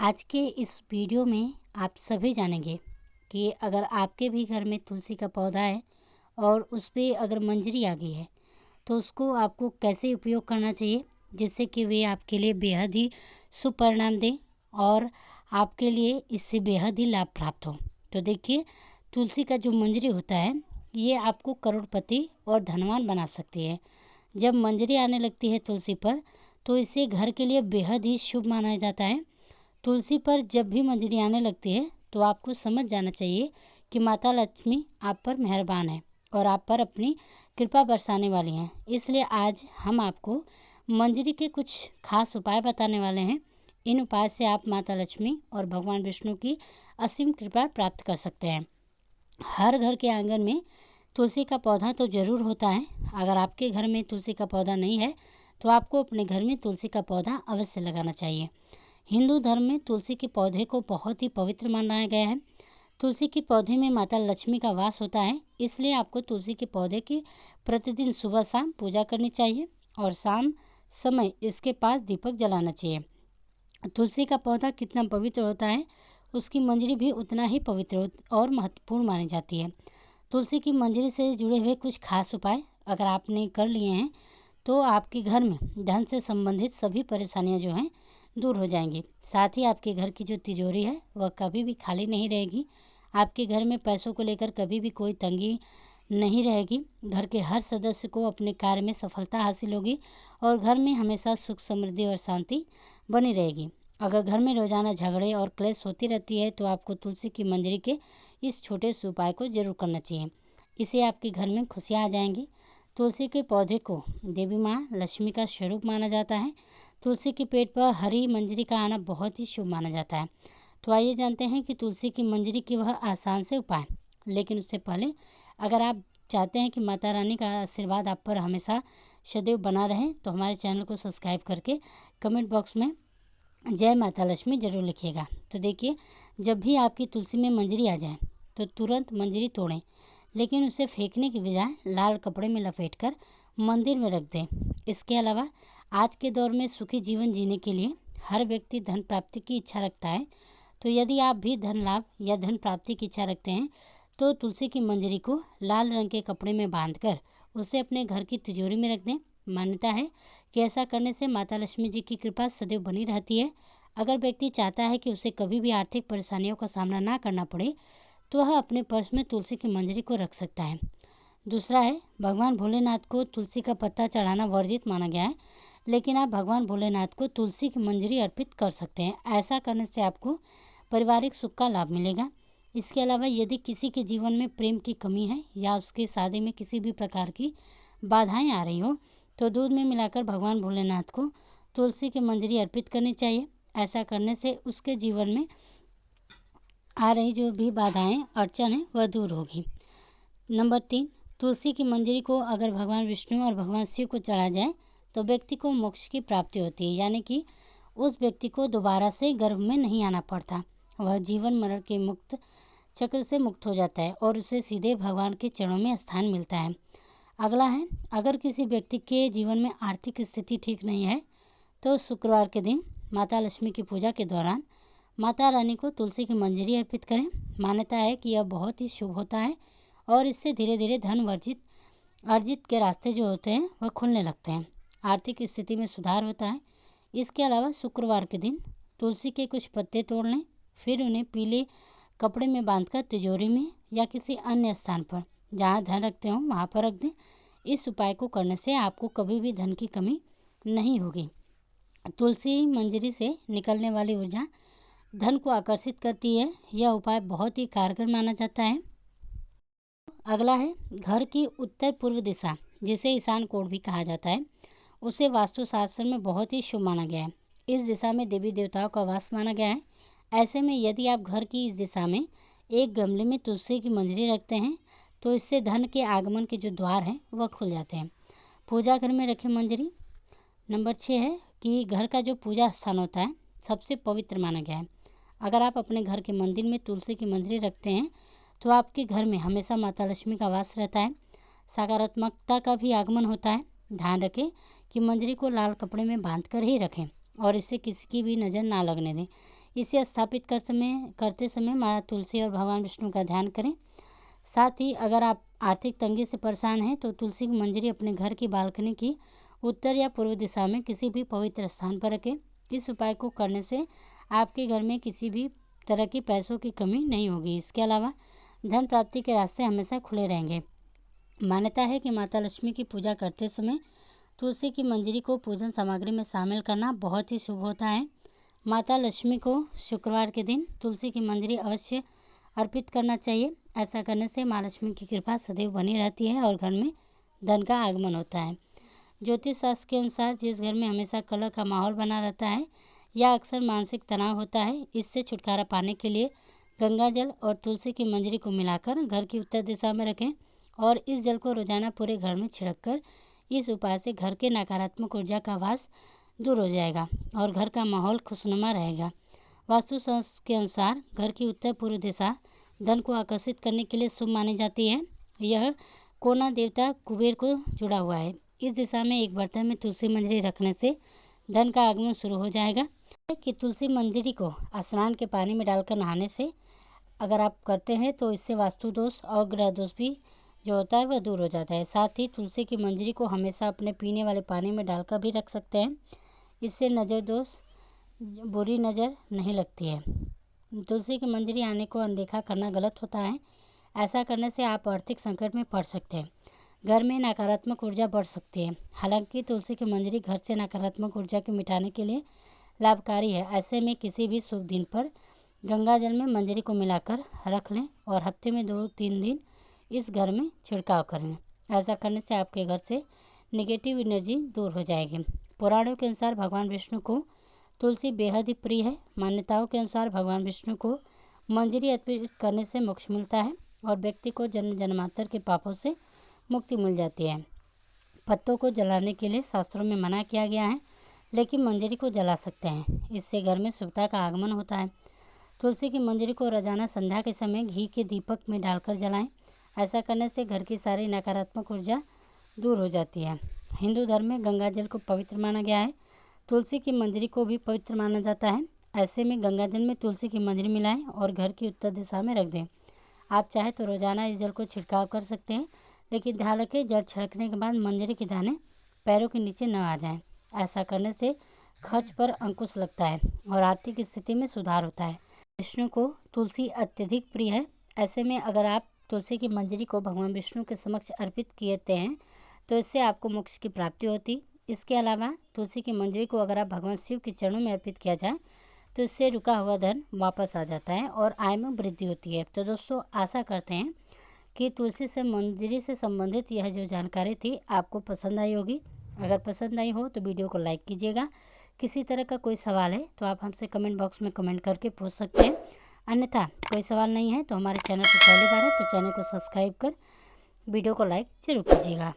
आज के इस वीडियो में आप सभी जानेंगे कि अगर आपके भी घर में तुलसी का पौधा है और उस पे अगर मंजरी आ गई है तो उसको आपको कैसे उपयोग करना चाहिए जिससे कि वे आपके लिए बेहद ही शुभ परिणाम दें और आपके लिए इससे बेहद ही लाभ प्राप्त हो। तो देखिए, तुलसी का जो मंजरी होता है ये आपको करोड़पति और धनवान बना सकती है। जब मंजरी आने लगती है तुलसी पर तो इसे घर के लिए बेहद ही शुभ माना जाता है। तुलसी पर जब भी मंजरी आने लगती है तो आपको समझ जाना चाहिए कि माता लक्ष्मी आप पर मेहरबान है और आप पर अपनी कृपा बरसाने वाली हैं। इसलिए आज हम आपको मंजरी के कुछ खास उपाय बताने वाले हैं। इन उपाय से आप माता लक्ष्मी और भगवान विष्णु की असीम कृपा प्राप्त कर सकते हैं। हर घर के आंगन में तुलसी का पौधा तो ज़रूर होता है। अगर आपके घर में तुलसी का पौधा नहीं है तो आपको अपने घर में तुलसी का पौधा अवश्य लगाना चाहिए। हिंदू धर्म में तुलसी के पौधे को बहुत ही पवित्र माना गया है। तुलसी के पौधे में माता लक्ष्मी का वास होता है, इसलिए आपको तुलसी के पौधे की प्रतिदिन सुबह शाम पूजा करनी चाहिए और शाम समय इसके पास दीपक जलाना चाहिए। तुलसी का पौधा कितना पवित्र होता है उसकी मंजरी भी उतना ही पवित्र और महत्वपूर्ण मानी जाती है। तुलसी की मंजरी से जुड़े हुए कुछ खास उपाय अगर आपने कर लिए हैं तो आपके घर में धन से संबंधित सभी परेशानियां जो हैं दूर हो जाएंगी। साथ ही आपके घर की जो तिजोरी है वह कभी भी खाली नहीं रहेगी। आपके घर में पैसों को लेकर कभी भी कोई तंगी नहीं रहेगी। घर के हर सदस्य को अपने कार्य में सफलता हासिल होगी और घर में हमेशा सुख समृद्धि और शांति बनी रहेगी। अगर घर में रोजाना झगड़े और क्लेश होती रहती है तो आपको तुलसी की मंजरी के इस छोटे से उपाय को जरूर करना चाहिए। इससे आपके घर में खुशियाँ आ जाएंगी। तुलसी के पौधे को देवी माँ लक्ष्मी का स्वरूप माना जाता है। तुलसी के पेड़ पर हरी मंजरी का आना बहुत ही शुभ माना जाता है। तो आइए जानते हैं कि तुलसी की मंजरी के वह आसान से उपाय। लेकिन उससे पहले अगर आप चाहते हैं कि माता रानी का आशीर्वाद आप पर हमेशा सदैव बना रहे तो हमारे चैनल को सब्सक्राइब करके कमेंट बॉक्स में जय माता लक्ष्मी जरूर लिखिएगा। तो देखिए, जब भी आपकी तुलसी में मंजरी आ जाए तो तुरंत मंजरी तोड़ें, लेकिन उसे फेंकने की बजाय लाल कपड़े में लपेटकर मंदिर में रख दें। इसके अलावा आज के दौर में सुखी जीवन जीने के लिए हर व्यक्ति धन प्राप्ति की इच्छा रखता है। तो यदि आप भी धन लाभ या धन प्राप्ति की इच्छा रखते हैं तो तुलसी की मंजरी को लाल रंग के कपड़े में बांधकर उसे अपने घर की तिजोरी में रख दें। मान्यता है कि ऐसा करने से माता लक्ष्मी जी की कृपा सदैव बनी रहती है। अगर व्यक्ति चाहता है कि उसे कभी भी आर्थिक परेशानियों का सामना ना करना पड़े तो वह अपने पर्स में तुलसी की मंजरी को रख सकता है। दूसरा है, भगवान भोलेनाथ को तुलसी का पत्ता चढ़ाना वर्जित माना गया है, लेकिन आप भगवान भोलेनाथ को तुलसी की मंजरी अर्पित कर सकते हैं। ऐसा करने से आपको पारिवारिक सुख का लाभ मिलेगा। इसके अलावा यदि किसी के जीवन में प्रेम की कमी है या उसके शादी में किसी भी प्रकार की बाधाएं आ रही हो तो दूध में मिलाकर भगवान भोलेनाथ को तुलसी की मंजरी अर्पित करनी चाहिए। ऐसा करने से उसके जीवन में आ रही जो भी बाधाएं अड़चन है वह दूर होगी। नंबर 3, तुलसी की मंजरी को अगर भगवान विष्णु और भगवान शिव को चढ़ा जाए तो व्यक्ति को मोक्ष की प्राप्ति होती है, यानी कि उस व्यक्ति को दोबारा से गर्भ में नहीं आना पड़ता। वह जीवन मरण के मुक्त चक्र से मुक्त हो जाता है और उसे सीधे भगवान के चरणों में स्थान मिलता है। अगला है, अगर किसी व्यक्ति के जीवन में आर्थिक स्थिति ठीक नहीं है तो शुक्रवार के दिन माता लक्ष्मी की पूजा के दौरान माता रानी को तुलसी की मंजरी अर्पित करें। मान्यता है कि यह बहुत ही शुभ होता है और इससे धीरे धीरे धन अर्जित के रास्ते जो होते हैं वह खुलने लगते हैं। आर्थिक स्थिति में सुधार होता है। इसके अलावा शुक्रवार के दिन तुलसी के कुछ पत्ते तोड़ लें, फिर उन्हें पीले कपड़े में बांधकर तिजोरी में या किसी अन्य स्थान पर जहाँ धन रखते हो वहाँ पर रख दें। इस उपाय को करने से आपको कभी भी धन की कमी नहीं होगी। तुलसी मंजरी से निकलने वाली ऊर्जा धन को आकर्षित करती है। यह उपाय बहुत ही कारगर माना जाता है। अगला है, घर की उत्तर पूर्व दिशा जिसे ईशान कोण भी कहा जाता है उसे वास्तुशास्त्र में बहुत ही शुभ माना गया है। इस दिशा में देवी देवताओं का वास माना गया है। ऐसे में यदि आप घर की इस दिशा में एक गमले में तुलसी की मंजरी रखते हैं तो इससे धन के आगमन के जो द्वार हैं वह खुल जाते हैं। पूजा घर में रखें मंजरी। नंबर 6 है कि घर का जो पूजा स्थान होता है सबसे पवित्र माना गया है। अगर आप अपने घर के मंदिर में तुलसी की मंजरी रखते हैं तो आपके घर में हमेशा माता लक्ष्मी का वास रहता है, सकारात्मकता का भी आगमन होता है। ध्यान रखें कि मंजरी को लाल कपड़े में बांध कर ही रखें और इससे किसी की भी नज़र ना लगने दें, इसे स्थापित करते समय माता तुलसी और भगवान विष्णु का ध्यान करें। साथ ही अगर आप आर्थिक तंगी से परेशान हैं तो तुलसी की मंजरी अपने घर की बालकनी की उत्तर या पूर्व दिशा में किसी भी पवित्र स्थान पर रखें। इस उपाय को करने से आपके घर में किसी भी तरह की पैसों की कमी नहीं होगी। इसके अलावा धन प्राप्ति के रास्ते हमेशा खुले रहेंगे। मान्यता है कि माता लक्ष्मी की पूजा करते समय तुलसी की मंजरी को पूजन सामग्री में शामिल करना बहुत ही शुभ होता है। माता लक्ष्मी को शुक्रवार के दिन तुलसी की मंजरी अवश्य अर्पित करना चाहिए। ऐसा करने से माँ लक्ष्मी की कृपा सदैव बनी रहती है और घर में धन का आगमन होता है। ज्योतिष शास्त्र के अनुसार जिस घर में हमेशा कलह का माहौल बना रहता है या अक्सर मानसिक तनाव होता है, इससे छुटकारा पाने के लिए गंगा जल और तुलसी की मंजरी को मिलाकर घर की उत्तर दिशा में रखें और इस जल को रोजाना पूरे घर में छिड़ककर इस उपाय से घर के नकारात्मक ऊर्जा का वास दूर हो जाएगा और घर का माहौल खुशनुमा रहेगा। वास्तुशास्त्र के अनुसार घर की उत्तर पूर्व दिशा धन को आकर्षित करने के लिए शुभ मानी जाती है। यह कोना देवता कुबेर को जुड़ा हुआ है। इस दिशा में एक बर्तन में तुलसी मंजरी रखने से धन का आगमन शुरू हो जाएगा। कि तुलसी मंजरी को स्नान के पानी में डालकर नहाने से अगर आप करते हैं तो इससे वास्तु दोष और ग्रह दोष भी जो होता है वह दूर हो जाता है। साथ ही तुलसी की मंजरी को हमेशा अपने पीने वाले पानी में डालकर भी रख सकते हैं। इससे नज़र दोष, बुरी नज़र नहीं लगती है। तुलसी की मंजरी आने को अनदेखा करना गलत होता है। ऐसा करने से आप आर्थिक संकट में पड़ सकते हैं। घर में नकारात्मक ऊर्जा बढ़ सकती है। हालांकि तुलसी की मंजरी घर से नकारात्मक ऊर्जा को मिटाने के लिए लाभकारी है। ऐसे में किसी भी शुभ दिन पर गंगा जल में मंजरी को मिलाकर रख लें और हफ्ते में 2-3 दिन इस घर में छिड़काव करें। ऐसा करने से आपके घर से नेगेटिव एनर्जी दूर हो जाएगी। पुराणों के अनुसार भगवान विष्णु को तुलसी बेहद ही प्रिय है। मान्यताओं के अनुसार भगवान विष्णु को मंजरी अर्पित करने से मोक्ष मिलता है और व्यक्ति को जन्म जन्मांतर के पापों से मुक्ति मिल जाती है। पत्तों को जलाने के लिए शास्त्रों में मना किया गया है, लेकिन मंजरी को जला सकते हैं। इससे घर में शुभता का आगमन होता है। तुलसी की मंजरी को रोजाना संध्या के समय घी के दीपक में डालकर जलाएं। ऐसा करने से घर की सारी नकारात्मक ऊर्जा दूर हो जाती है। हिंदू धर्म में गंगा जल को पवित्र माना गया है। तुलसी की मंजरी को भी पवित्र माना जाता है। ऐसे में गंगा जल में तुलसी की मंजरी मिलाएं और घर की उत्तर दिशा में रख दें। आप चाहे तो रोजाना इस जल को छिड़काव कर सकते हैं, लेकिन ध्यान रखें जल छिड़कने के बाद मंजरी के दाने पैरों के नीचे न आ जाएं। ऐसा करने से खर्च पर अंकुश लगता है और आर्थिक स्थिति में सुधार होता है। विष्णु को तुलसी अत्यधिक प्रिय है। ऐसे में अगर आप तुलसी की मंजरी को भगवान विष्णु के समक्ष अर्पित किए हैं तो इससे आपको मोक्ष की प्राप्ति होती। इसके अलावा तुलसी की मंजरी को अगर आप भगवान शिव के चरणों में अर्पित किया जाए तो इससे रुका हुआ धन वापस आ जाता है और आय में वृद्धि होती है। तो दोस्तों, आशा करते हैं कि तुलसी से मंजरी से संबंधित यह जो जानकारी थी आपको पसंद आई होगी। अगर पसंद आई हो तो वीडियो को लाइक कीजिएगा। किसी तरह का कोई सवाल है तो आप हमसे कमेंट बॉक्स में कमेंट करके पूछ सकते हैं। अन्यथा कोई सवाल नहीं है तो हमारे चैनल पर पहली बार है तो चैनल को सब्सक्राइब कर वीडियो को लाइक जरूर कीजिएगा।